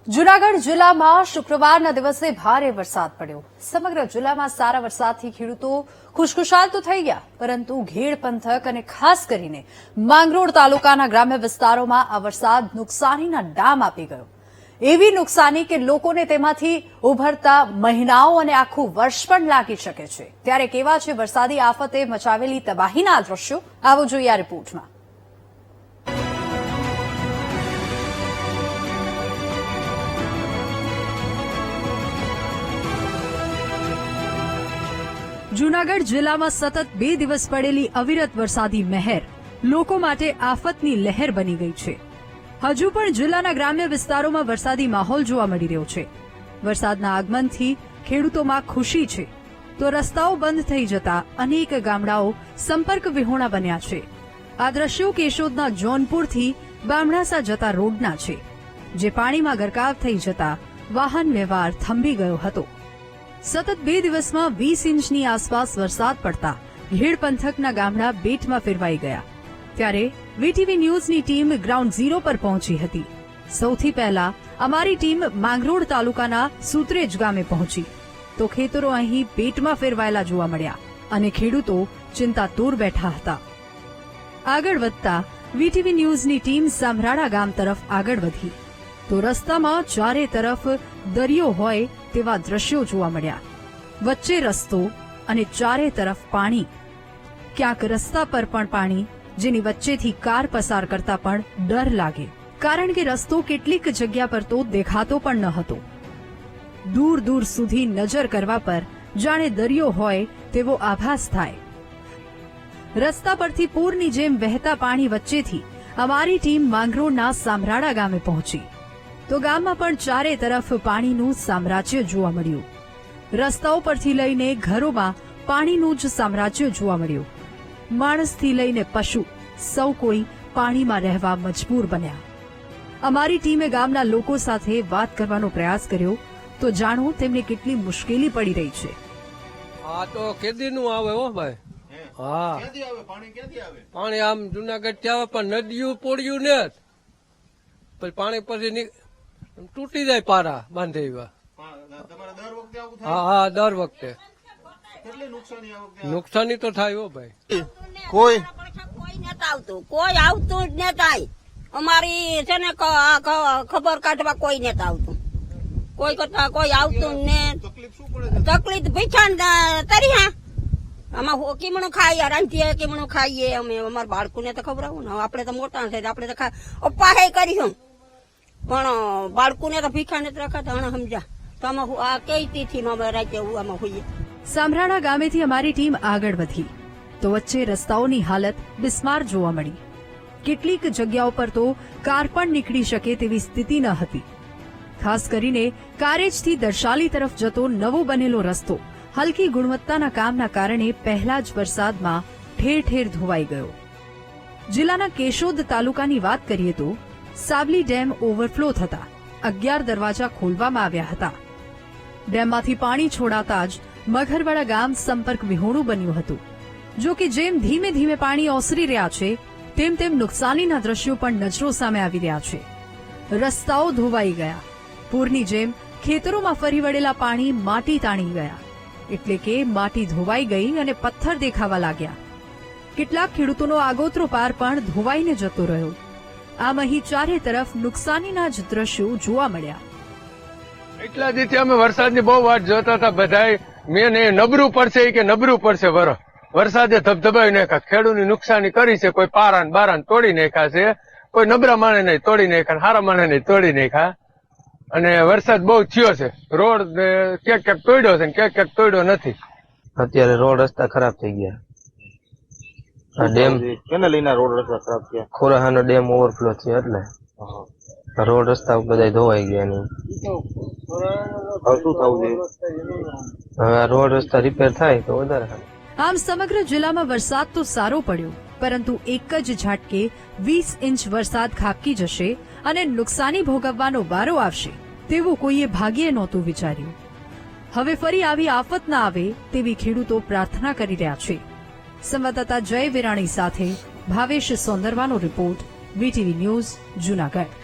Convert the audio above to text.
જૂનાગઢ જિલ્લામાં શુક્રવારના દિવસે ભારે વરસાદ પડ્યો। સમગ્ર જિલ્લામાં સારા વરસાદથી ખેડૂતો ખુશખુશાલ તો થઈ ગયા, પરંતુ ઘેડ પંથક અને ખાસ કરીને માંગરોળ તાલુકાના ગ્રામ્ય વિસ્તારોમાં આ વરસાદ નુકસાનીના ડામ આપી ગયો। એવી નુકસાની કે લોકોને તેમાંથી ઉભરતા મહિનાઓ અને આખું વર્ષ પણ લાગી શકે છે। ત્યારે કેવા છે વરસાદી આફતે મચાવેલી તબાહીના દ્રશ્યો, આવો જોઈએ આ રિપોર્ટમાં। જૂનાગઢ જિલ્લામાં સતત 2 દિવસ પડેલી અવિરત વરસાદી મહેર લોકો માટે આફતની લહેર બની ગઈ છે। હજુ પણ જિલ્લાના ગ્રામ્ય વિસ્તારોમાં વરસાદી માહોલ જોવા મળી રહ્યો છે। વરસાદના આગમનથી ખેડૂતોમાં ખુશી છે, તો રસ્તાઓ બંધ થઈ જતા અનેક ગામડાઓ સંપર્ક વિહોણા બન્યા છે। આ દ્રશ્યો કેશોદના જોનપુરથી બામણાસા જતા રોડના છે, જે પાણીમાં ગરકાવ થઈ જતા વાહન વ્યવહાર થંભી ગયો હતો। સતત 2 દિવસમાં 20 ઇંચની આસપાસ વરસાદ પડતા ઘેડ પંથકના ગામડા બેટમાં ફેરવાઈ ગયા। ત્યારે વીટીવી ન્યૂઝની ટીમ ગ્રાઉન્ડ ઝીરો પર પહોંચી હતી। સૌથી પહેલા અમારી ટીમ માંગરોળ તાલુકાના સુત્રેજ ગામે પહોંચી, તો ખેતરો અહીં બેટમાં ફેરવાયેલા જોવા મળ્યા અને ખેડૂતો ચિંતાતુર બેઠા હતા। આગળ વધતા વીટીવી ન્યૂઝની ટીમ સામરાળા ગામ તરફ આગળ વધી, તો રસ્તામાં ચારે તરફ દરિયો હોય તેવા દ્રશ્યો જોવા મળ્યા। વચ્ચે રસ્તો અને ચારે તરફ પાણી, ક્યાંક રસ્તા પર પણ પાણી, જેની વચ્ચેથી કાર પસાર કરતા પણ ડર લાગે, કારણ કે રસ્તો કેટલીક જગ્યા પર તો દેખાતો પણ ન હતો। દૂર દૂર સુધી નજર કરવા પર જાણે દરિયો હોય તેવો આભાસ થાય। રસ્તા પરથી પૂરની જેમ વહેતા પાણી વચ્ચેથી અમારી ટીમ માંગરોળના સામરાળા ગામે પહોંચી, તો ગામમાં પણ ચારે તરફ પાણીનું સામ્રાજ્ય જોવા મળ્યું। રસ્તાઓ પરથી લઈને ઘરોમાં પાણીનું જ સામ્રાજ્ય જોવા મળ્યું। માણસથી લઈને પશુ સૌ કોઈ પાણીમાં રહેવા મજબૂર બન્યા। અમારી ટીમે ગામના લોકો સાથે વાત કરવાનો પ્રયાસ કર્યો, તો જાણો તેમને કેટલી મુશ્કેલી પડી રહી છે। હા, તો કેદીનું આવે હો ભાઈ। હા, પાણી આમ જુનાગઢ થી આવે, પણ નદીયું પોડ્યું ને પછી પાણી પછી તૂટી જાય, પારા બાંધે એવા। હા, દર વખતે નુકસાની તો થાય હો ભાઈ। કોઈ કોઈ આવતું જ નતા। અમારી છે ને ખબર કાઢવા કોઈ નતા આવતું, કોઈ કરતા કોઈ આવતું ને તકલીફ ભીઠાણ તરી। આમાં કીમણું ખાઈએ, રાંધીએ કીમણું ખાઈએ અમે, અમારા બાળકોને તો ખબર આવું ને, આપડે તો મોટા છે, આપડે તો અપ્પા કરીશું, પણ બાળકોને તો ભીખા નથી રખાતા। સમજા તો આમાં આ કઈ તિથિમાં રાતે આમાં હોઈએ। સામરાળા ગામેથી અમારી ટીમ આગળ વધી, તો વચ્ચે રસ્તાઓની હાલત બિસ્માર જોવા મળી। કેટલીક જગ્યાઓ પર તો કાર પણ નીકળી શકે તેવી સ્થિતિ ન હતી। ખાસ કરીને કારેજથી દર્શાલી તરફ જતો નવો બનેલો રસ્તો હલકી ગુણવત્તાના કામના કારણે પહેલા જ વરસાદમાં ઠેર ઠેર ધોવાઈ ગયો। જિલ્લાના કેશોદ તાલુકાની વાત કરીએ તો સાબલી ડેમ ઓવરફ્લો થતા 11 દરવાજા ખોલવામાં આવ્યા હતા। ડેમમાંથી પાણી છોડાતા જ મઘરવાડા ગામ સંપર્ક વિહોણું બન્યું હતું। જો કે જેમ ધીમે ધીમે પાણી ઓસરી રહ્યા છે, તેમ તેમ નુકસાનીના દ્રશ્યો પણ નજરો સામે આવી રહ્યા છે। રસ્તાઓ ધોવાઈ ગયા, પૂરની જેમ ખેતરોમાં ફરી વળેલા પાણી માટી તાણી ગયા, એટલે કે માટી ધોવાઈ ગઈ અને પથ્થર દેખાવા લાગ્યા। કેટલાક ખેડૂતોનો આગોતરો પાર પણ ધોવાઈને જતો રહ્યો। આમ અહીં ચારે તરફ નુકસાનીના જ દ્રશ્યો જોવા મળ્યા। એટલા દિવસથી અમે વરસાદની બહુ વાટ જોતા હતા બધાય। મેં નબરું પડશે કે નબરું પડશે, વરસાદે ધબધબાવી નાખ્યા, ખેડૂતની નુકસાની કરી છે। કોઈ પારાન બારાન તોડી નાખ્યા છે, કોઈ નબરા માણે નહીં તોડી નાખ્યા, સારા માણે નહીં તોડી નાખ્યા। અને વરસાદ બહુ થયો છે, રોડ ક્યાંક ક્યાંક તોડ્યો છે, ક્યાંક ક્યાંક તોડ્યો નથી। અત્યારે રોડ રસ્તા ખરાબ થઈ ગયા। ડેમ કેને લઈને રોડ રસ્તા ખરાબ થયા? ખોરાહાનો ડેમ ઓવરફ્લો થયો એટલે રોડ રસ્તા બધા ધોવાઈ ગયા નહીં। હવે શું થવું જોઈએ? હવે આ રોડ રસ્તા રિપેર થાય તો વધારે સારું। આમ સમગ્ર જિલ્લામાં વરસાદ તો સારો પડ્યો, પરંતુ એક જ ઝાટકે 20 ઇંચ વરસાદ ખાબકી જશે અને નુકસાની ભોગવવાનો વારો આવશે, તેવું કોઈએ ભાગ્યે નહોતું વિચાર્યું। હવે ફરી આવી આફત ના આવે તેવી ખેડૂતો પ્રાર્થના કરી રહ્યા છે। સંવાદદાતા જય વિરાણી સાથે ભાવેશ સોંદરવાનો રિપોર્ટ, વીટીવી ન્યૂઝ, જૂનાગઢ।